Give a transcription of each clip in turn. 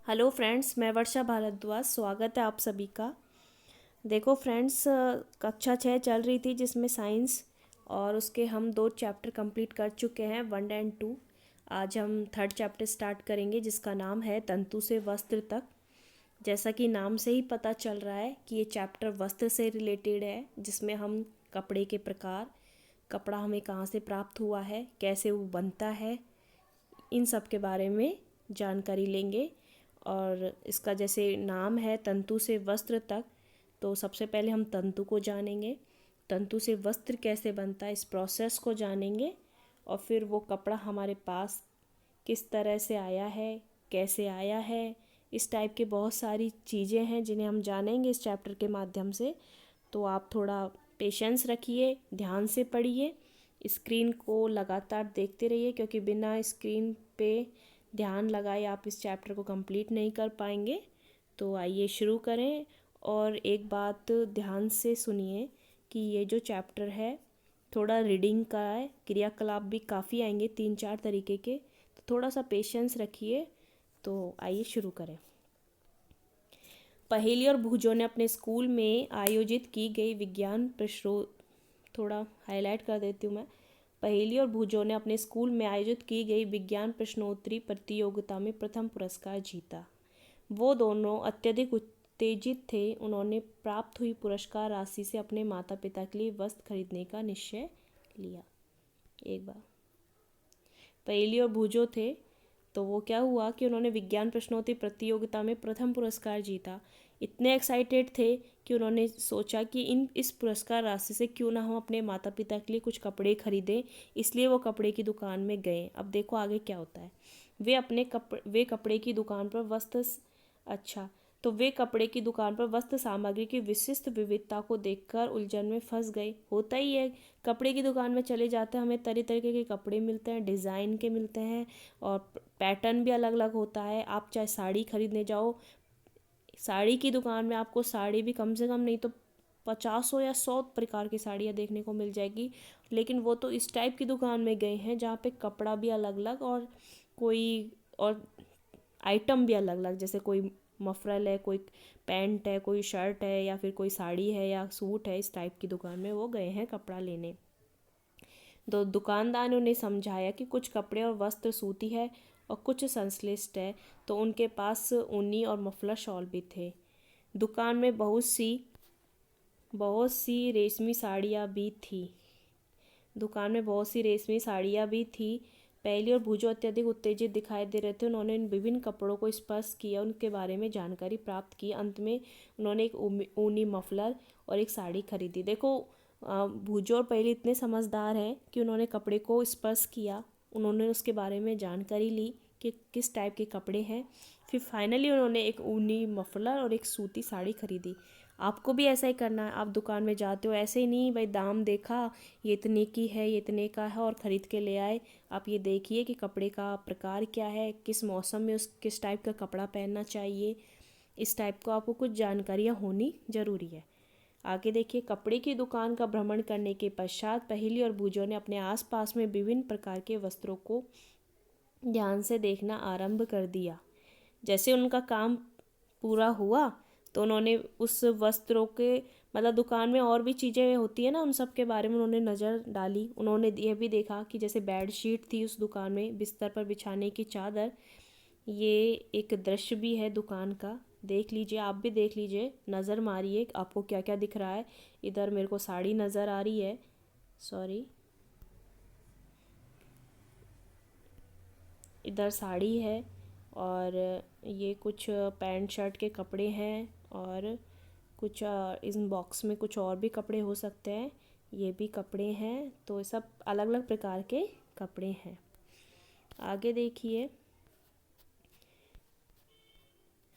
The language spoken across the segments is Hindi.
हेलो फ्रेंड्स, मैं वर्षा भारद्वाज। स्वागत है आप सभी का। देखो फ्रेंड्स, कक्षा 6 चल रही थी जिसमें साइंस, और उसके हम 2 चैप्टर कंप्लीट कर चुके हैं, 1 एंड 2। आज हम 3rd चैप्टर स्टार्ट करेंगे जिसका नाम है तंतु से वस्त्र तक। जैसा कि नाम से ही पता चल रहा है कि ये चैप्टर वस्त्र से रिलेटेड है, जिसमें हम कपड़े के प्रकार, कपड़ा हमें कहाँ से प्राप्त हुआ है, कैसे वो बनता है, इन सब के बारे में जानकारी लेंगे। और इसका जैसे नाम है तंतु से वस्त्र तक, तो सबसे पहले हम तंतु को जानेंगे, तंतु से वस्त्र कैसे बनता है इस प्रोसेस को जानेंगे, और फिर वो कपड़ा हमारे पास किस तरह से आया है, कैसे आया है, इस टाइप के बहुत सारी चीज़ें हैं जिन्हें हम जानेंगे इस चैप्टर के माध्यम से। तो आप थोड़ा पेशेंस रखिए, ध्यान से पढ़िए, स्क्रीन को लगातार देखते रहिए, क्योंकि बिना स्क्रीन पे ध्यान लगाए आप इस चैप्टर को कंप्लीट नहीं कर पाएंगे। तो आइए शुरू करें। और एक बात ध्यान से सुनिए कि ये जो चैप्टर है थोड़ा रीडिंग का है, क्रियाकलाप भी काफ़ी आएंगे 3-4 तरीके के, तो थोड़ा सा पेशेंस रखिए। तो आइए शुरू करें। पहेली और भूजों ने अपने स्कूल में आयोजित की गई विज्ञान प्रश्नो थोड़ा हाईलाइट कर देती हूँ मैं। पहेली और भूजों ने अपने स्कूल में आयोजित की गई विज्ञान प्रश्नोत्तरी प्रतियोगिता में प्रथम पुरस्कार जीता। वो दोनों अत्यधिक उत्तेजित थे। उन्होंने प्राप्त हुई पुरस्कार राशि से अपने माता पिता के लिए वस्त्र खरीदने का निश्चय लिया। एक बार पहेली और भूजो थे, तो वो क्या हुआ कि उन्होंने विज्ञान प्रश्नोत्तरी प्रतियोगिता में प्रथम पुरस्कार जीता। इतने एक्साइटेड थे कि उन्होंने सोचा कि इस पुरस्कार राशि से क्यों ना हम अपने माता पिता के लिए कुछ कपड़े खरीदें। इसलिए वो कपड़े की दुकान में गए। अब देखो आगे क्या होता है। वे कपड़े की दुकान पर अच्छा, तो वे कपड़े की दुकान पर वस्त्र सामग्री की विशिष्ट विविधता को देखकर उलझन में फंस गए। होता ही है, कपड़े की दुकान में चले जाते हैं, हमें तरह तरीके के कपड़े मिलते हैं, डिज़ाइन के मिलते हैं, और पैटर्न भी अलग अलग होता है। आप चाहे साड़ी खरीदने जाओ, साड़ी की दुकान में आपको साड़ी भी कम से कम नहीं तो 50 या 100 प्रकार की साड़ियाँ देखने को मिल जाएगी। लेकिन वो तो इस टाइप की दुकान में गए हैं जहाँ पे कपड़ा भी अलग अलग, और कोई और आइटम भी अलग अलग, जैसे कोई मफरल है, कोई पैंट है, कोई शर्ट है, या फिर कोई साड़ी है या सूट है, इस टाइप की दुकान में वो गए हैं कपड़ा लेने। तो दुकानदार ने उन्हें समझाया कि कुछ कपड़े और वस्त्र सूती है और कुछ संश्लिष्ट है। तो उनके पास ऊनी और मफलर शॉल भी थे। दुकान में बहुत सी रेशमी साड़ियाँ भी थी। दुकान में बहुत सी रेशमी साड़ियाँ भी थी। पहली और भूजो अत्यधिक उत्तेजित दिखाई दे रहे थे। उन्होंने इन विभिन्न कपड़ों को स्पर्श किया, उनके बारे में जानकारी प्राप्त की। अंत में उन्होंने एक ऊनी मफलर और एक साड़ी खरीदी। देखो, भूजो और पहली इतने समझदार हैं कि उन्होंने कपड़े को स्पर्श किया, उन्होंने उसके बारे में जानकारी ली कि किस टाइप के कपड़े हैं। फिर फाइनली उन्होंने एक ऊनी मफलर और एक सूती साड़ी खरीदी। आपको भी ऐसा ही करना है। आप दुकान में जाते हो, ऐसे ही नहीं भाई दाम देखा, ये इतने की है, ये इतने का है, और ख़रीद के ले आए। आप ये देखिए कि कपड़े का प्रकार क्या है, किस मौसम में उस किस टाइप का कपड़ा पहनना चाहिए, इस टाइप को आपको कुछ जानकारियाँ होनी ज़रूरी है। आगे देखिए, कपड़े की दुकान का भ्रमण करने के पश्चात पहेली और भूजो ने अपने आसपास में विभिन्न प्रकार के वस्त्रों को ध्यान से देखना आरंभ कर दिया। जैसे उनका काम पूरा हुआ, तो उन्होंने उस वस्त्रों के मतलब दुकान में और भी चीज़ें होती है ना, उन सब के बारे में उन्होंने नज़र डाली। उन्होंने यह भी देखा कि जैसे बेड शीट थी उस दुकान में, बिस्तर पर बिछाने की चादर। ये एक दृश्य भी है दुकान का, देख लीजिए, आप भी देख लीजिए, नज़र मारिए आपको क्या क्या दिख रहा है। इधर मेरे को साड़ी नज़र आ रही है, सॉरी, इधर साड़ी है, और ये कुछ पैंट शर्ट के कपड़े हैं, और कुछ इस बॉक्स में कुछ और भी कपड़े हो सकते हैं, ये भी कपड़े हैं। तो ये सब अलग अलग प्रकार के कपड़े हैं। आगे देखिए,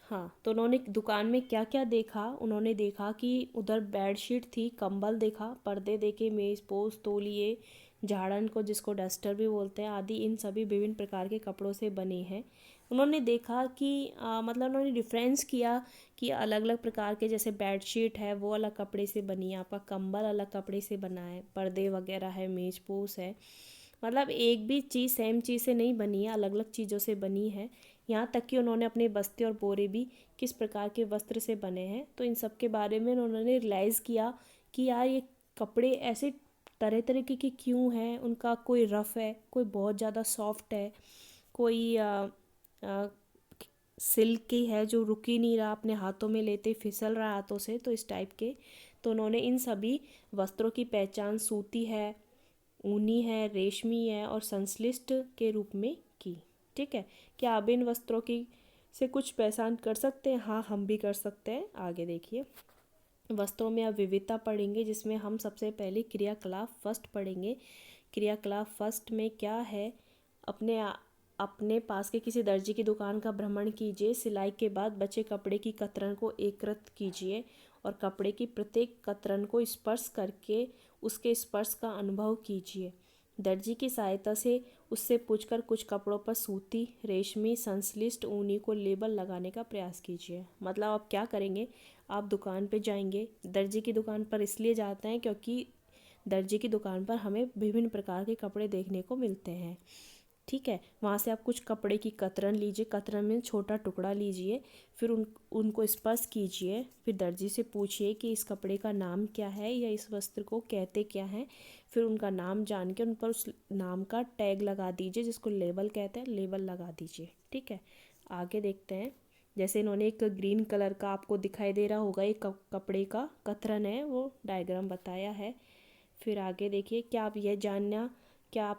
हाँ, तो उन्होंने दुकान में क्या क्या देखा। उन्होंने देखा कि उधर बेडशीट थी, कंबल देखा, पर्दे देखे, मेज पोस्ट, तौलिए, झाड़न को जिसको डस्टर भी बोलते हैं आदि, इन सभी विभिन्न प्रकार के कपड़ों से बने हैं। उन्होंने देखा कि मतलब उन्होंने डिफरेंस किया कि अलग अलग प्रकार के, जैसे बेडशीट है वो अलग कपड़े से बनी है, आपका कंबल अलग कपड़े से बना है, पर्दे वगैरह है, मेज पोस्ट है, मतलब एक भी चीज़ सेम चीज़ से नहीं बनी है, अलग अलग चीज़ों से बनी है। यहाँ तक कि उन्होंने अपने बस्ते और बोरे भी किस प्रकार के वस्त्र से बने हैं। तो इन सब के बारे में उन्होंने रियलाइज़ किया कि यार ये कपड़े ऐसे तरह तरीके के क्यों हैं, उनका कोई रफ़ है, कोई बहुत ज़्यादा सॉफ्ट है, कोई सिल्क की है जो रुक ही नहीं रहा, अपने हाथों में लेते ही फिसल रहा हाथों से, तो इस टाइप के। तो उन्होंने इन सभी वस्त्रों की पहचान सूती है, ऊनी है, रेशमी है और संश्लिष्ट के रूप में की। ठीक है, क्या आप इन वस्त्रों की से कुछ पहचान कर सकते हैं? हाँ, हम भी कर सकते हैं। आगे देखिए, वस्त्रों में अब विविधता पढ़ेंगे, जिसमें हम सबसे पहले क्रियाकलाप फर्स्ट पढ़ेंगे। क्रियाकलाप फर्स्ट में क्या है? अपने पास के किसी दर्जी की दुकान का भ्रमण कीजिए। सिलाई के बाद बचे कपड़े की कतरन को एकत्रित कीजिए और कपड़े की प्रत्येक कतरन को स्पर्श करके उसके स्पर्श का अनुभव कीजिए। दर्जी की सहायता से उससे पूछकर कुछ कपड़ों पर सूती, रेशमी, संश्लिष्ट, ऊनी को लेबल लगाने का प्रयास कीजिए। मतलब आप क्या करेंगे? आप दुकान पे जाएंगे। दर्जी की दुकान पर इसलिए जाते हैं क्योंकि दर्जी की दुकान पर हमें विभिन्न प्रकार के कपड़े देखने को मिलते हैं। ठीक है, वहाँ से आप कुछ कपड़े की कतरन लीजिए, कतरन में छोटा टुकड़ा लीजिए, फिर उनको स्पर्श कीजिए, फिर दर्जी से पूछिए कि इस कपड़े का नाम क्या है या इस वस्त्र को कहते क्या हैं। फिर उनका नाम जान के उन पर उस नाम का टैग लगा दीजिए, जिसको लेबल कहते हैं, लेबल लगा दीजिए। ठीक है, आगे देखते हैं। जैसे इन्होंने एक ग्रीन कलर का आपको दिखाई दे रहा होगा, एक कपड़े का कतरन है, वो डायग्राम बताया है। फिर आगे देखिए, क्या आप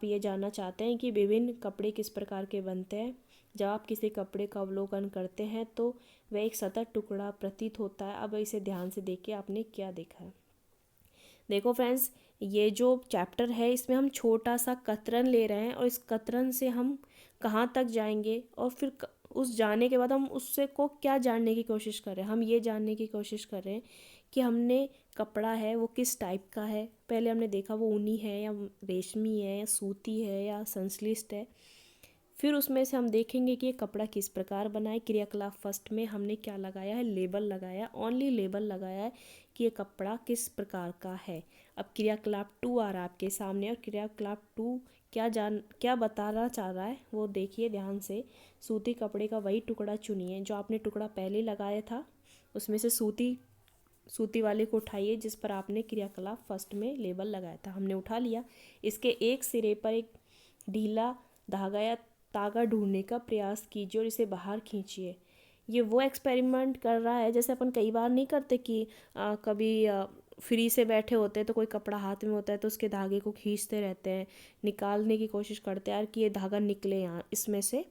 ये जानना चाहते हैं कि विभिन्न कपड़े किस प्रकार के बनते हैं? जब आप किसी कपड़े का अवलोकन करते हैं तो वह एक सतत टुकड़ा प्रतीत होता है। अब इसे ध्यान से देखिए, आपने क्या देखा है। देखो फ्रेंड्स, ये जो चैप्टर है इसमें हम छोटा सा कतरन ले रहे हैं और इस कतरन से हम कहाँ तक जाएंगे और फिर उस जाने के बाद हम उससे को क्या जानने की कोशिश कर रहे हैं? हम ये जानने की कोशिश कर रहे हैं कि हमने कपड़ा है वो किस टाइप का है। पहले हमने देखा वो ऊनी है या रेशमी है या सूती है या संश्लिष्ट है। फिर उसमें से हम देखेंगे कि ये कपड़ा किस प्रकार बना है। क्रियाकलाप फर्स्ट में हमने क्या लगाया है? लेबल लगाया, ओनली लेबल लगाया है कि ये कपड़ा किस प्रकार का है। अब क्रियाकलाप टू आ रहा है आपके सामने, और क्रियाकलाप टू क्या बताना चाह रहा है वो देखिए ध्यान से। सूती कपड़े का वही टुकड़ा चुनिए जो आपने टुकड़ा पहले लगाया था, उसमें से सूती वाले को उठाइए जिस पर आपने क्रियाकलाप फर्स्ट में लेबल लगाया था। हमने उठा लिया। इसके एक सिरे पर एक ढीला धागा या तागा ढूंढने का प्रयास कीजिए और इसे बाहर खींचिए। ये वो एक्सपेरिमेंट कर रहा है जैसे अपन कई बार नहीं करते कि कभी फ्री से बैठे होते हैं तो कोई कपड़ा हाथ में होता है तो उसके धागे को खींचते रहते हैं, निकालने की कोशिश करते हैं यार कि ये धागा निकले यहाँ इसमें से।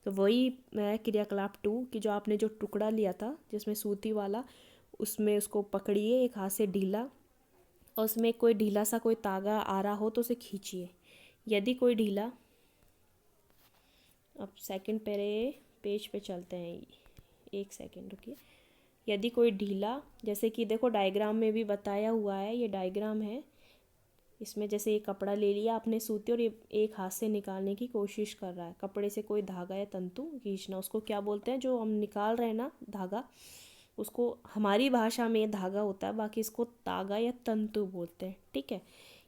तो वही है क्रियाकलाप टू कि जो आपने जो टुकड़ा लिया था जिसमें सूती वाला, उसमें उसको पकड़िए एक हाथ से ढीला, और उसमें कोई ढीला सा कोई तागा आ रहा हो तो उसे खींचिए। यदि कोई ढीला, अब सेकंड पेज पे चलते हैं, एक सेकंड रुकिए। यदि कोई ढीला, जैसे कि देखो डायग्राम में भी बताया हुआ है, ये डायग्राम है, इसमें जैसे ये कपड़ा ले लिया आपने सूती और ये एक हाथ से निकालने की कोशिश कर रहा है, कपड़े से कोई धागा या तंतु खींचना, उसको क्या बोलते हैं? जो हम निकाल रहे हैं ना धागा, उसको हमारी भाषा में धागा होता है, बाकी इसको तागा या तंतु बोलते हैं। ठीक है,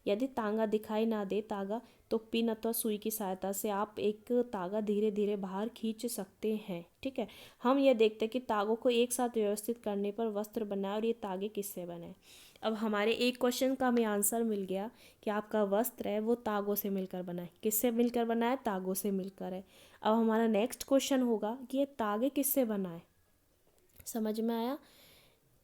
यदि तागा दिखाई ना दे तागा, तो पिन अथवा सुई की सहायता से आप एक तागा धीरे धीरे बाहर खींच सकते हैं। ठीक है, हम ये देखते हैं कि तागों को एक साथ व्यवस्थित करने पर वस्त्र बना है और ये तागे किससे बने। अब हमारे एक क्वेश्चन का हमें आंसर मिल गया कि आपका वस्त्र है वो तागों से मिलकर बना है। किससे मिलकर बना है? तागों से मिलकर है। अब हमारा नेक्स्ट क्वेश्चन होगा कि ये तागे किससे बना है। समझ में आया?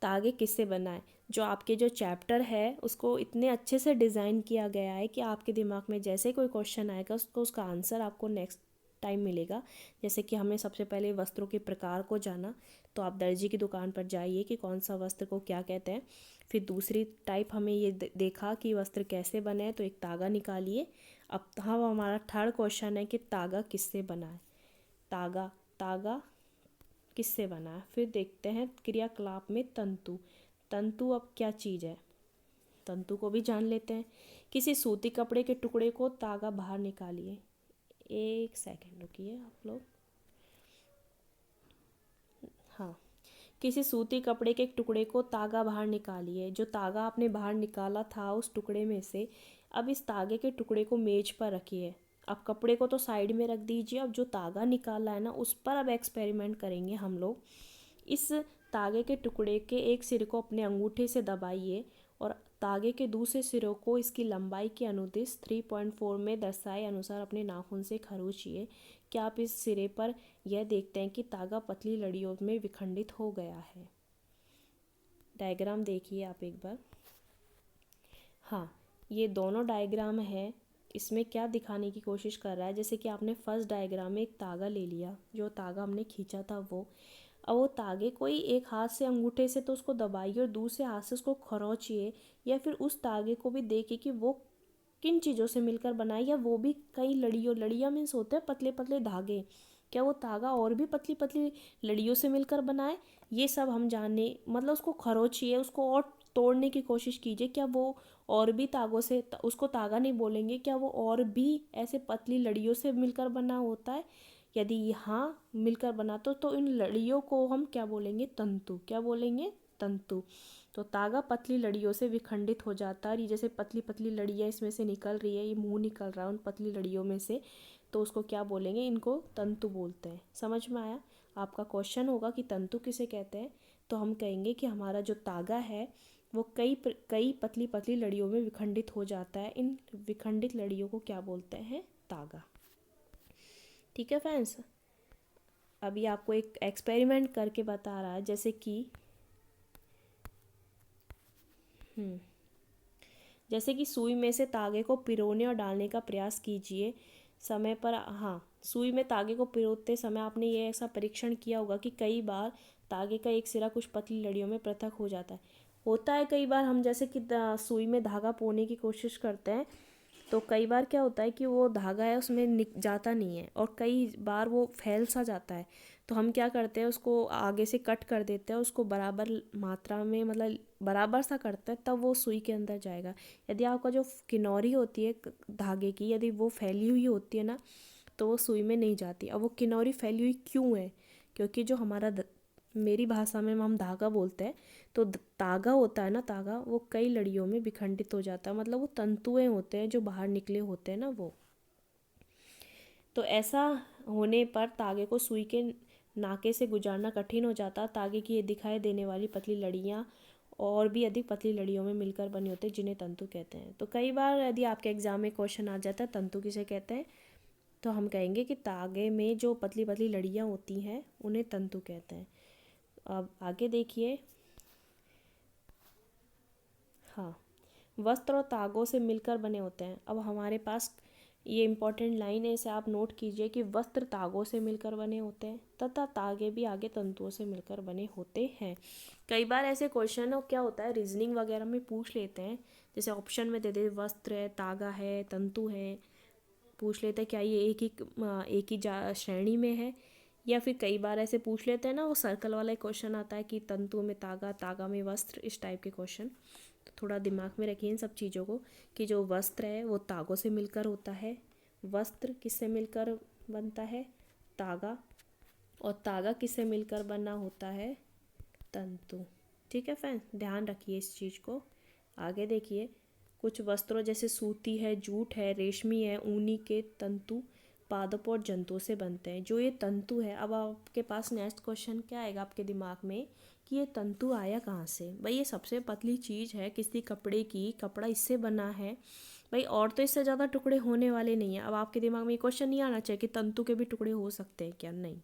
तागे किससे बना है? जो आपके जो चैप्टर है उसको इतने अच्छे से डिज़ाइन किया गया है कि आपके दिमाग में जैसे कोई क्वेश्चन आएगा उसका आंसर आपको नेक्स्ट टाइम मिलेगा। जैसे कि हमने सबसे पहले वस्त्रों के प्रकार को जाना, तो आप दर्जी की दुकान पर जाइए कि कौन सा वस्त्र को क्या कहते हैं। फिर दूसरी टाइप हमें ये देखा कि वस्त्र कैसे बने हैं, तो एक तागा निकालिए। अब हाँ, हमारा थर्ड क्वेश्चन है कि तागा किससे बना है। तागा किससे बना है। फिर देखते हैं क्रियाकलाप में तंतु। तंतु अब क्या चीज़ है, तंतु को भी जान लेते हैं। किसी सूती कपड़े के टुकड़े को तागा बाहर निकालिए। एक सेकंड रुकिए आप लोग। हाँ, किसी सूती कपड़े के टुकड़े को तागा बाहर निकालिए। जो तागा आपने बाहर निकाला था उस टुकड़े में से, अब इस तागे के टुकड़े को मेज पर रखिए। अब कपड़े को तो साइड में रख दीजिए, अब जो तागा निकाला है ना उस पर अब एक्सपेरिमेंट करेंगे हम लोग। इस तागे के टुकड़े के एक सिरे को अपने अंगूठे से दबाइए और तागे के दूसरे सिरों को इसकी लंबाई के अनुदिश 3.4 में दर्शाए अनुसार अपने नाखून से खरोंचिए। क्या आप इस सिरे पर यह देखते हैं कि तागा पतली लड़ियों में विखंडित हो गया है। डायग्राम देखिए आप एक बार। हाँ, ये दोनों डायग्राम है। इसमें क्या दिखाने की कोशिश कर रहा है, जैसे कि आपने फर्स्ट डायग्राम में एक तागा ले लिया, जो तागा हमने खींचा था वो, अब वो तागे को ही एक हाथ से अंगूठे से तो उसको दबाइए और दूसरे हाथ से उसको खरोंचिए, या फिर उस तागे को भी देखिए कि वो किन चीज़ों से मिलकर बना है, या वो भी कई लड़ियाँ मीन्स होते हैं पतले पतले धागे, क्या वो तागा और भी पतली पतली लड़ियों से मिलकर बना है, ये सब हम जानने, मतलब उसको खरोंचिए, उसको और तोड़ने की कोशिश कीजिए, क्या वो और भी तागों से, उसको तागा नहीं बोलेंगे, क्या वो और भी ऐसे पतली लड़ियों से मिलकर बना होता है। यदि हाँ मिलकर बना तो इन लड़ियों को हम क्या बोलेंगे, तंतु। क्या बोलेंगे, तंतु। तो तागा पतली लड़ियों से विखंडित हो जाता है, और ये जैसे पतली पतली लड़ियाँ इसमें से निकल रही है, ये मुंह निकल रहा है उन पतली लड़ियों में से, तो उसको क्या बोलेंगे, इनको तंतु बोलते हैं। समझ में आया। आपका क्वेश्चन होगा कि तंतु किसे कहते हैं, तो हम कहेंगे कि हमारा जो तागा है वो कई पतली पतली लड़ियों में विखंडित हो जाता है, इन विखंडित लड़ियों को क्या बोलते हैं, तागा। ठीक है फ्रेंड्स। अभी आपको एक एक्सपेरिमेंट करके बता रहा है, जैसे कि सुई में से तागे को पिरोने और डालने का प्रयास कीजिए समय पर। हाँ, सुई में तागे को पिरोते समय आपने ये ऐसा परीक्षण किया होगा कि कई बार तागे का एक सिरा कुछ पतली लड़ियों में पृथक हो जाता है। होता है कई बार हम जैसे कि सुई में धागा पोने की कोशिश करते हैं, तो कई बार क्या होता है कि वो धागा है उसमें जाता नहीं है, और कई बार वो फैल सा जाता है, तो हम क्या करते हैं, उसको आगे से कट कर देते हैं, उसको बराबर मात्रा में, मतलब बराबर सा करते हैं, तब वो सुई के अंदर जाएगा। यदि आपका जो किनौरी होती है धागे की, यदि वो फैली हुई होती है ना, तो वो सुई में नहीं जाती। अब वो किनौरी फैली हुई क्यों है, क्योंकि जो हमारा मेरी भाषा में हम धागा बोलते हैं, तो तागा होता है ना, तागा वो कई लड़ियों में विखंडित हो जाता है, मतलब वो तंतुएं होते हैं जो बाहर निकले होते हैं ना वो। तो ऐसा होने पर तागे को सुई के नाके से गुजारना कठिन हो जाता। तागे की ये दिखाई देने वाली पतली लड़ियाँ और भी अधिक पतली लड़ियों में मिलकर बने होते हैं, जिन्हें तंतु कहते हैं। तो कई बार यदि आपके एग्जाम में क्वेश्चन आ जाता है तंतु किसे कहते हैं, तो हम कहेंगे कि तागे में जो पतली पतली लड़ियाँ होती हैं उन्हें तंतु कहते हैं। अब आगे देखिए। हाँ, वस्त्र और तागों से मिलकर बने होते हैं। अब हमारे पास ये इम्पॉर्टेंट लाइन है, इसे आप नोट कीजिए कि वस्त्र तागों से मिलकर बने होते हैं तथा तागे भी आगे तंतुओं से मिलकर बने होते हैं। कई बार ऐसे क्वेश्चन हो क्या होता है, रीजनिंग वगैरह में पूछ लेते हैं, जैसे ऑप्शन में दे दे वस्त्र है, तागा है, तंतु है, पूछ लेते हैं क्या ये एक ही श्रेणी में है, या फिर कई बार ऐसे पूछ लेते हैं ना, वो सर्कल वाला क्वेश्चन आता है कि तंतु में तागा, तागा में वस्त्र, इस टाइप के क्वेश्चन। तो थोड़ा दिमाग में रखिए इन सब चीज़ों को, कि जो वस्त्र है वो तागों से मिलकर होता है, वस्त्र किससे मिलकर बनता है, तागा, और तागा किससे मिलकर बना होता है, तंतु। ठीक है फ्रेंड्स, ध्यान रखिए इस चीज़ को। आगे देखिए। कुछ वस्त्रों जैसे सूती है, जूट है, रेशमी है, ऊनी के तंतु पादपों और जंतुओं से बनते हैं। जो ये तंतु है, अब आपके पास नेक्स्ट क्वेश्चन क्या आएगा आपके दिमाग में कि ये तंतु आया कहाँ से। भाई ये सबसे पतली चीज़ है किसी कपड़े की, कपड़ा इससे बना है भाई, और तो इससे ज़्यादा टुकड़े होने वाले नहीं हैं। अब आपके दिमाग में ये क्वेश्चन नहीं आना चाहिए कि तंतु के भी टुकड़े हो सकते हैं क्या, नहीं।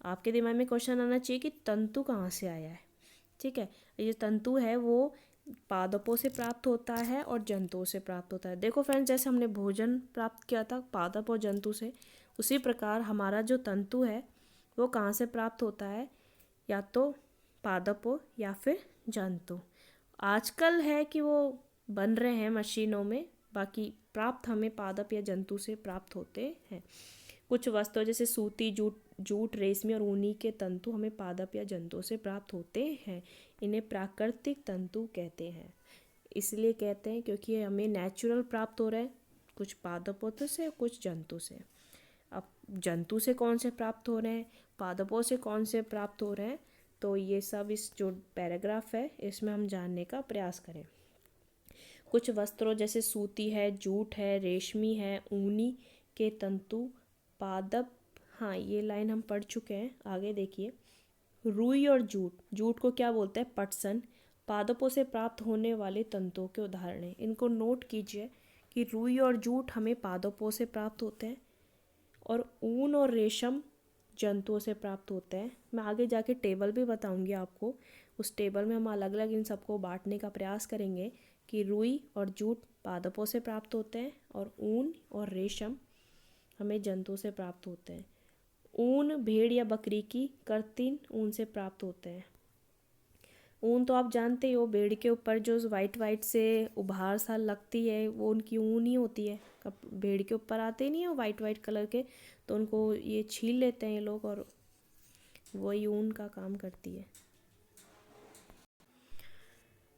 आपके दिमाग में क्वेश्चन आना चाहिए कि तंतु कहाँ से आया है। ठीक है, ये तंतु है वो पादपों से प्राप्त होता है और जंतुओं से प्राप्त होता है। देखो फ्रेंड्स, जैसे हमने भोजन प्राप्त किया था पादप और जंतु से, उसी प्रकार हमारा जो तंतु है वो कहाँ से प्राप्त होता है, या तो पादपों या फिर जंतु। आजकल है कि वो बन रहे हैं मशीनों में, बाकी प्राप्त हमें पादप या जंतु से प्राप्त होते हैं। कुछ वस्तुओं जैसे सूती, जूट, रेशमी और ऊनी के तंतु हमें पादप या जंतुओं से प्राप्त होते हैं। इन्हें प्राकृतिक तंतु कहते हैं। इसलिए कहते हैं क्योंकि ये हमें नेचुरल प्राप्त हो रहा है, कुछ पादपों से कुछ जंतु से। अब जंतु से कौन से प्राप्त हो रहे हैं, पादपों से कौन से प्राप्त हो रहे हैं, तो ये सब इस जो पैराग्राफ है इसमें हम जानने का प्रयास करें। कुछ वस्त्रों जैसे सूती है, जूट है, रेशमी है, ऊनी के तंतु पादप। हाँ, ये लाइन हम पढ़ चुके हैं। आगे देखिए, रुई और जूट, जूट को क्या बोलते हैं? पटसन। पादपों से प्राप्त होने वाले तंतुओं के उदाहरण हैं। इनको नोट कीजिए कि रुई और जूट हमें पादपों से प्राप्त होते हैं और ऊन और रेशम जंतुओं से प्राप्त होते हैं। मैं आगे जाके टेबल भी बताऊंगी आपको। उस टेबल में हम अलग अलग इन सबको बांटने का प्रयास करेंगे कि रुई और जूट पादपों से प्राप्त होते हैं और ऊन और रेशम हमें जंतुओं से प्राप्त होते हैं। ऊन भेड़ या बकरी की कर्तिन ऊन से प्राप्त होते हैं। ऊन तो आप जानते ही हो, भेड़ के ऊपर जो वाइट वाइट से उभार सा लगती है वो उनकी ऊन ही होती है। कब भेड़ के ऊपर आते नहीं है वो वाइट वाइट कलर के, तो उनको ये छील लेते हैं ये लोग और वही ऊन का काम करती है।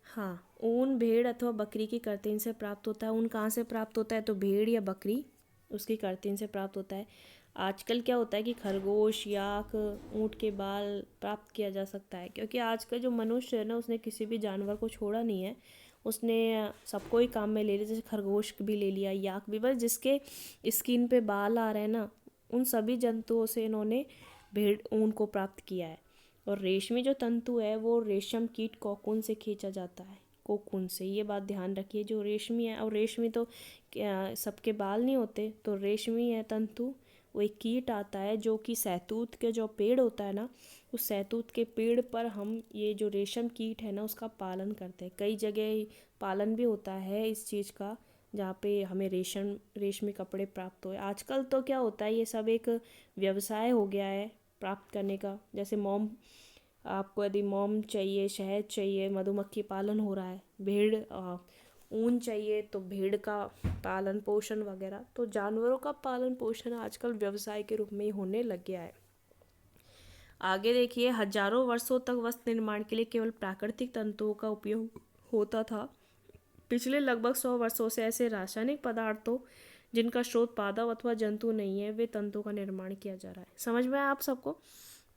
हाँ, ऊन भेड़ अथवा बकरी की कर्तिन से प्राप्त होता है। ऊन कहाँ से प्राप्त होता है? तो भेड़ या बकरी उसकी कर्तिन से प्राप्त होता है। आजकल क्या होता है कि खरगोश, याक, ऊँट के बाल प्राप्त किया जा सकता है, क्योंकि आज का जो मनुष्य है ना, उसने किसी भी जानवर को छोड़ा नहीं है। उसने सबको ही काम में ले लिया। जैसे खरगोश भी ले लिया, याक भी, बस जिसके स्किन पे बाल आ रहे हैं ना, उन सभी जंतुओं से इन्होंने भेड़ ऊन को प्राप्त किया है। और रेशमी जो तंतु है वो रेशम कीट कोकून से खींचा जाता है। कोकून से, ये बात ध्यान रखिए। जो रेशमी है, और रेशमी तो सबके बाल नहीं होते, तो रेशमी है तंतु, वो एक कीट आता है जो कि सहतूत के जो पेड़ होता है ना, उस सहतूत के पेड़ पर हम ये जो रेशम कीट है ना उसका पालन करते हैं। कई जगह पालन भी होता है इस चीज़ का, जहाँ पे हमें रेशमी कपड़े प्राप्त हो। आजकल तो क्या होता है, ये सब एक व्यवसाय हो गया है प्राप्त करने का। जैसे मोम, आपको यदि मोम चाहिए, शहद चाहिए, मधुमक्खी पालन हो रहा है, भेड़ ऊन चाहिए तो भेड़ का पालन पोषण वगैरह, तो जानवरों का पालन पोषण आजकल व्यवसाय के रूप में ही होने लग गया है। आगे देखिए, हजारों वर्षों तक वस्त्र निर्माण के लिए केवल प्राकृतिक तंतुओं का उपयोग होता था। पिछले लगभग 100 वर्षों से ऐसे रासायनिक पदार्थों जिनका स्रोत पादप अथवा जंतु नहीं है, वे तंतुओं का निर्माण किया जा रहा है। समझ में आया आप सबको?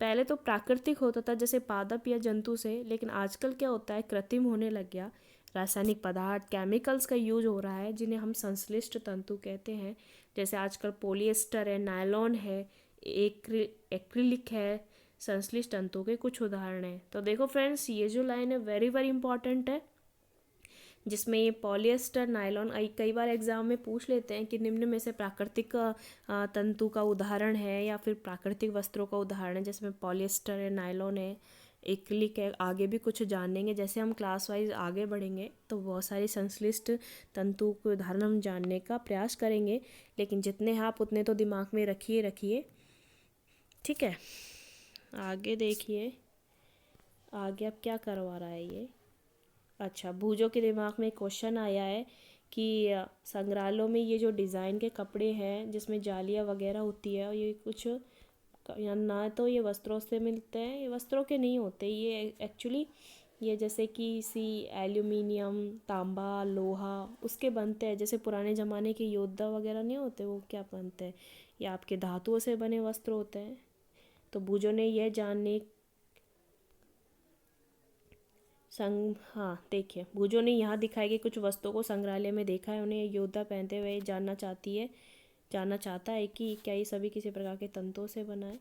पहले तो प्राकृतिक होता था जैसे पादप या जंतु से, लेकिन आजकल क्या होता है, कृत्रिम होने लग गया। रासायनिक पदार्थ, केमिकल्स का यूज हो रहा है जिन्हें हम संश्लिष्ट तंतु कहते हैं। जैसे आजकल पॉलिएस्टर है, नायलॉन है, एक्रिलिक है, संश्लिष्ट तंतुओं के कुछ उदाहरण हैं। तो देखो फ्रेंड्स, ये जो लाइन है वेरी वेरी इंपॉर्टेंट है, जिसमें ये पॉलिएस्टर, नायलॉन, कई बार एग्जाम में पूछ लेते हैं कि निम्न में से प्राकृतिक तंतु का उदाहरण है या फिर प्राकृतिक वस्त्रों का उदाहरण है, जिसमें पॉलिएस्टर है, नायलॉन है, एक्रिलिक है। आगे भी कुछ जानेंगे, जैसे हम क्लास वाइज आगे बढ़ेंगे तो बहुत सारी संश्लिष्ट तंतु के उदाहरण हम जानने का प्रयास करेंगे, लेकिन जितने हैं आप उतने तो दिमाग में रखिए। ठीक है, आगे देखिए, आगे अब क्या करवा रहा है ये। अच्छा, भूजों के दिमाग में क्वेश्चन आया है कि संग्रहालयों में ये जो डिज़ाइन के कपड़े हैं जिसमें जालियाँ वगैरह होती है, और ये कुछ या ना तो ये वस्त्रों से मिलते हैं, ये वस्त्रों के नहीं होते, ये एक्चुअली ये जैसे कि एल्यूमिनियम, तांबा, लोहा उसके बनते हैं। जैसे पुराने ज़माने के योद्धा वगैरह नहीं होते, वो क्या बनते हैं, ये आपके धातुओं से बने वस्त्र होते हैं। तो भूजों ने यह जानने हाँ देखिए, भूजो ने यहाँ दिखाई गई कुछ वस्तुओं को संग्रहालय में देखा है। उन्हें योद्धा पहनते हुए जानना चाहता है कि क्या ये सभी किसी प्रकार के तंतुओं से बना है।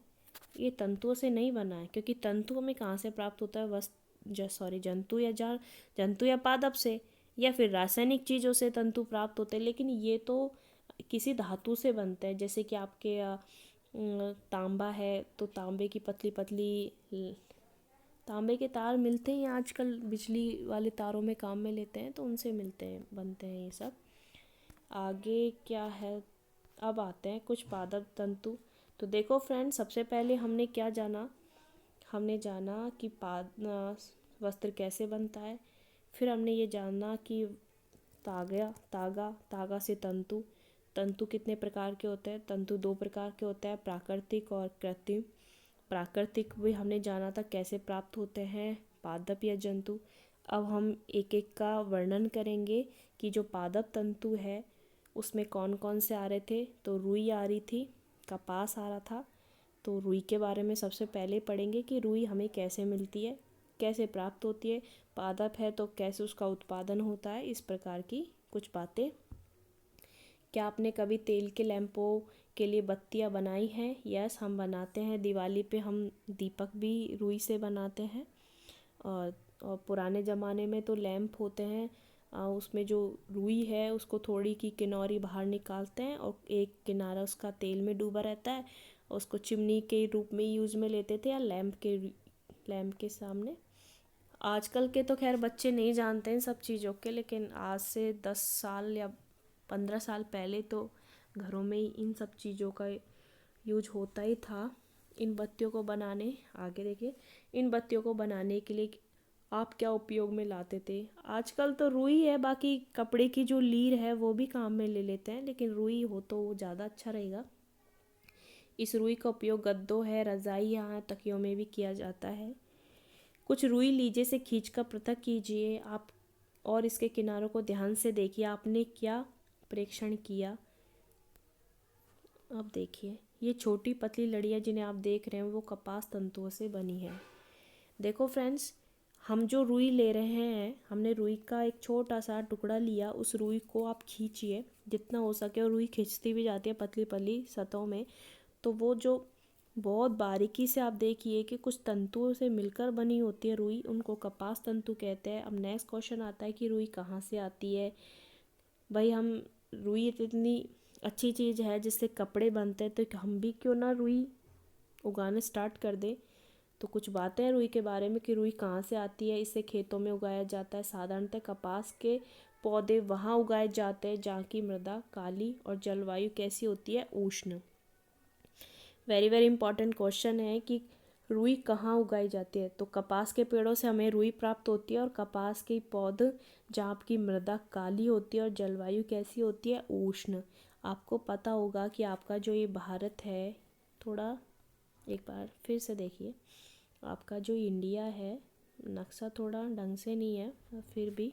ये तंतुओं से नहीं बना है, क्योंकि तंतु हमें कहाँ से प्राप्त होता है? जंतु या पादप से, या फिर रासायनिक चीज़ों से तंतु प्राप्त होते हैं। लेकिन ये तो किसी धातु से बनते हैं। जैसे कि आपके तांबा है तो तांबे की पतली पतली तांबे के तार मिलते हैं आजकल, बिजली वाले तारों में काम में लेते हैं, तो उनसे मिलते हैं, बनते हैं ये सब। आगे क्या है, अब आते हैं कुछ पादप तंतु। तो देखो फ्रेंड्स, सबसे पहले हमने क्या जाना, हमने जाना कि वस्त्र कैसे बनता है। फिर हमने ये जाना कि तागा से तंतु कितने प्रकार के होते हैं। तंतु 2 प्रकार के होते हैं, प्राकृतिक और कृत्रिम। प्राकृतिक भी हमने जाना था कैसे प्राप्त होते हैं, पादप या जंतु। अब हम एक एक का वर्णन करेंगे कि जो पादप तंतु है उसमें कौन कौन से आ रहे थे। तो रुई आ रही थी, कपास आ रहा था। तो रुई के बारे में सबसे पहले पढ़ेंगे कि रुई हमें कैसे मिलती है, कैसे प्राप्त होती है। पादप है तो कैसे उसका उत्पादन होता है, इस प्रकार की कुछ बातें क्या आपने कभी तेल के लैंपों के लिए बत्तियां बनाई हैं? यस, हम बनाते हैं। दिवाली पे हम दीपक भी रुई से बनाते हैं। और पुराने ज़माने में तो लैंप होते हैं, उसमें जो रुई है उसको थोड़ी की किनारी बाहर निकालते हैं और एक किनारा उसका तेल में डूबा रहता है, और उसको चिमनी के रूप में यूज़ में लेते थे, या लैंप के सामने। आजकल के तो खैर बच्चे नहीं जानते इन सब चीज़ों के, लेकिन आज से 10 साल या 15 साल पहले तो घरों में ही इन सब चीज़ों का यूज होता ही था। इन बत्तियों को बनाने, आगे देखिए, इन बत्तियों को बनाने के लिए आप क्या उपयोग में लाते थे? आजकल तो रुई है, बाकी कपड़े की जो लीर है वो भी काम में ले लेते हैं, लेकिन रुई हो तो वो ज़्यादा अच्छा रहेगा। इस रुई का उपयोग गद्दों है, रज़ाई, यहाँ तकियों में भी किया जाता है। कुछ रुई लीजे से खींचकर पृथक कीजिए आप, और इसके किनारों को ध्यान से देखिए, आपने क्या प्रेक्षण किया। अब देखिए, ये छोटी पतली लड़ियाँ जिन्हें आप देख रहे हैं वो कपास तंतुओं से बनी है। देखो फ्रेंड्स, हम जो रुई ले रहे हैं, हमने रुई का एक छोटा सा टुकड़ा लिया, उस रुई को आप खींचिए जितना हो सके, और रुई खिंचती भी जाती है पतली पतली सतहों में, तो वो जो बहुत बारीकी से आप देखिए कि कुछ तंतुओं से मिलकर बनी होती है रुई, उनको कपास तंतु कहते हैं। अब नेक्स्ट क्वेश्चन आता है कि रुई कहाँ से आती है। भाई, हम रुई इतनी अच्छी चीज़ है जिससे कपड़े बनते हैं, तो हम भी क्यों ना रुई उगाना स्टार्ट कर दें। तो कुछ बातें हैं रुई के बारे में कि रुई कहाँ से आती है। इसे खेतों में उगाया जाता है। साधारणतः कपास के पौधे वहाँ उगाए जाते हैं जहाँ की मृदा काली और जलवायु कैसी होती है, उष्ण। वेरी वेरी इंपॉर्टेंट क्वेश्चन है कि रुई कहाँ उगाई जाती है। तो कपास के पेड़ों से हमें रुई प्राप्त होती है, और कपास के पौधे जहाँ की मृदा काली होती है और जलवायु कैसी होती है, उष्ण। आपको पता होगा कि आपका जो ये भारत है, थोड़ा एक बार फिर से देखिए, आपका जो इंडिया है, नक्शा थोड़ा ढंग से नहीं है, फिर भी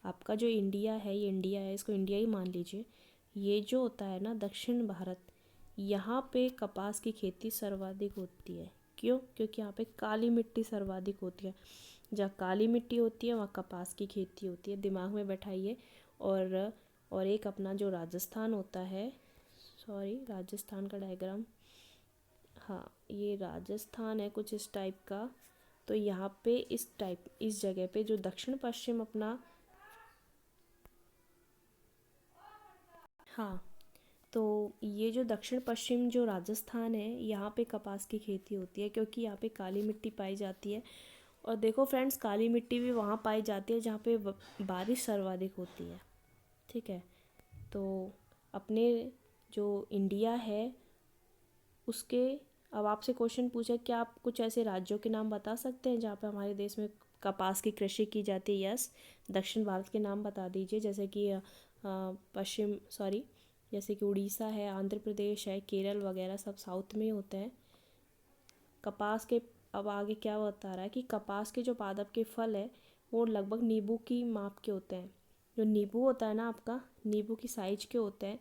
आपका जो इंडिया है, ये इंडिया है, इसको इंडिया ही मान लीजिए। ये जो होता है ना दक्षिण भारत, यहाँ पे कपास की खेती सर्वाधिक होती है। क्यों? क्योंकि यहाँ पे काली मिट्टी सर्वाधिक होती है। जहाँ काली मिट्टी होती है वहाँ कपास की खेती होती है, दिमाग में बैठाइए। और एक अपना जो राजस्थान होता है, सॉरी, राजस्थान का डायग्राम, हाँ ये राजस्थान है कुछ इस टाइप का। तो यहाँ पे इस जगह पे जो दक्षिण पश्चिम अपना, हाँ, तो ये जो दक्षिण पश्चिम जो राजस्थान है, यहाँ पे कपास की खेती होती है, क्योंकि यहाँ पे काली मिट्टी पाई जाती है। और देखो फ्रेंड्स, काली मिट्टी भी वहाँ पाई जाती है जहाँ पे बारिश सर्वाधिक होती है। ठीक है, तो अपने जो इंडिया है उसके, अब आपसे क्वेश्चन पूछा क्या आप कुछ ऐसे राज्यों के नाम बता सकते हैं जहाँ पे हमारे देश में कपास की कृषि की जाती है। यस, दक्षिण भारत के नाम बता दीजिए, जैसे कि जैसे कि उड़ीसा है, आंध्र प्रदेश है, केरल वगैरह सब साउथ में ही होते हैं कपास के। अब आगे क्या बता रहा है कि कपास के जो पादप के फल है वो लगभग नींबू की माप के होते हैं। जो नींबू होता है ना आपका, नींबू की साइज के होते हैं,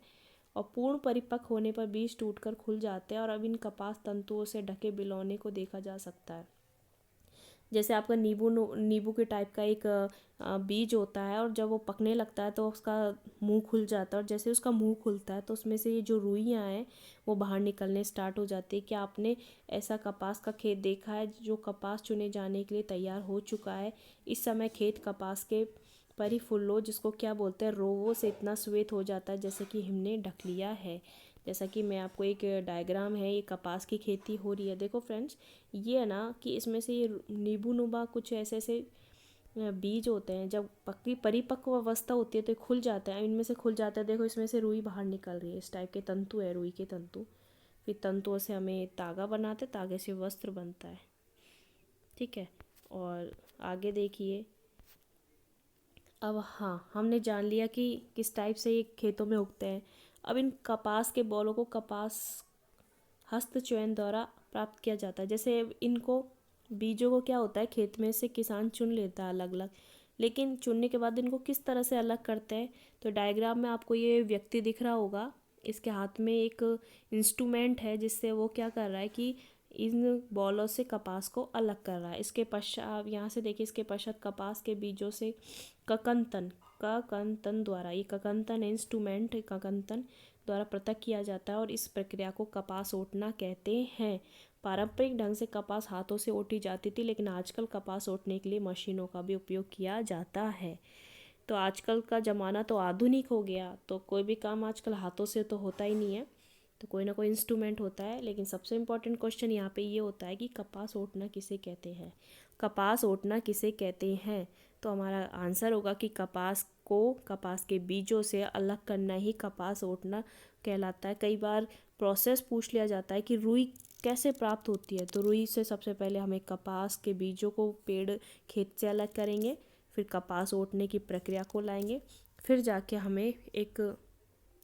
और पूर्ण परिपक्व होने पर बीज टूटकर खुल जाते हैं, और अब इन कपास तंतुओं से ढके बिलौने को देखा जा सकता है। जैसे आपका नींबू के टाइप का एक बीज होता है, और जब वो पकने लगता है तो उसका मुंह खुल जाता है, और जैसे उसका मुंह खुलता है तो उसमें से ये जो रुइयाँ हैं वो बाहर निकलने स्टार्ट हो जाती है। क्या आपने ऐसा कपास का खेत देखा है जो कपास चुने जाने के लिए तैयार हो चुका है? इस समय खेत कपास के परिफुल्लों, जिसको क्या बोलते हैं, रोवों से इतना श्वेत हो जाता है जैसे कि हमने ढक लिया है। जैसा कि मैं आपको एक डायग्राम है, ये कपास की खेती हो रही है। देखो फ्रेंड्स, ये है ना कि इसमें से ये नींबू नुमा कुछ ऐसे ऐसे बीज होते हैं, जब पक्की परिपक्व अवस्था होती है तो ये खुल जाते हैं, इनमें से खुल जाता है। देखो इसमें से रुई बाहर निकल रही है, इस टाइप के तंतु है रुई के तंतु। फिर तंतुओं से हमें तागा बनाते, तागे से वस्त्र बनता है। ठीक है, और आगे देखिए। अब हाँ, हमने जान लिया कि किस टाइप से ये खेतों में उगते हैं। अब इन कपास के बॉलों को कपास हस्त चयन द्वारा प्राप्त किया जाता है। जैसे इनको बीजों को क्या होता है, खेत में से किसान चुन लेता है अलग अलग, लेकिन चुनने के बाद इनको किस तरह से अलग करते हैं। तो डायग्राम में आपको ये व्यक्ति दिख रहा होगा, इसके हाथ में एक इंस्ट्रूमेंट है जिससे वो क्या कर रहा है कि इन बॉलों से कपास को अलग कर रहा है। इसके पश्चात आप यहाँ से देखिए, इसके पश्चात कपास के बीजों से ककन तन ककंतन द्वारा, ये ककंतन इंस्ट्रूमेंट ककंतन द्वारा पृथक किया जाता है और इस प्रक्रिया को कपास ओटना कहते हैं। पारंपरिक ढंग से कपास हाथों से ओटी जाती थी, लेकिन आजकल कपास ओटने के लिए मशीनों का भी उपयोग किया जाता है। तो आजकल का ज़माना तो आधुनिक हो गया, तो कोई भी काम आजकल हाथों से तो होता ही नहीं है, तो कोई ना कोई इंस्ट्रूमेंट होता है। लेकिन सबसे इम्पोर्टेंट क्वेश्चन यहाँ पे ये होता है कि कपास ओटना किसे कहते हैं, कपास ओटना किसे कहते हैं। तो हमारा आंसर होगा कि कपास को कपास के बीजों से अलग करना ही कपास ओटना कहलाता है। कई बार प्रोसेस पूछ लिया जाता है कि रुई कैसे प्राप्त होती है, तो रुई से सबसे पहले हमें कपास के बीजों को पेड़ खेत से अलग करेंगे, फिर कपास ओटने की प्रक्रिया को लाएंगे, फिर जाके हमें एक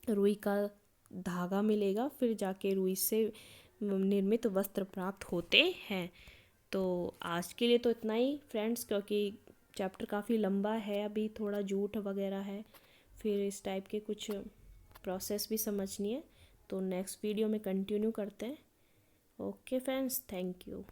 रुई का धागा मिलेगा, फिर जाके रुई से निर्मित वस्त्र प्राप्त होते हैं। तो आज के लिए तो इतना ही फ्रेंड्स, क्योंकि चैप्टर काफ़ी लंबा है, अभी थोड़ा जूट वगैरह है, फिर इस टाइप के कुछ प्रोसेस भी समझनी है, तो नेक्स्ट वीडियो में कंटिन्यू करते हैं। Okay friends, thank you.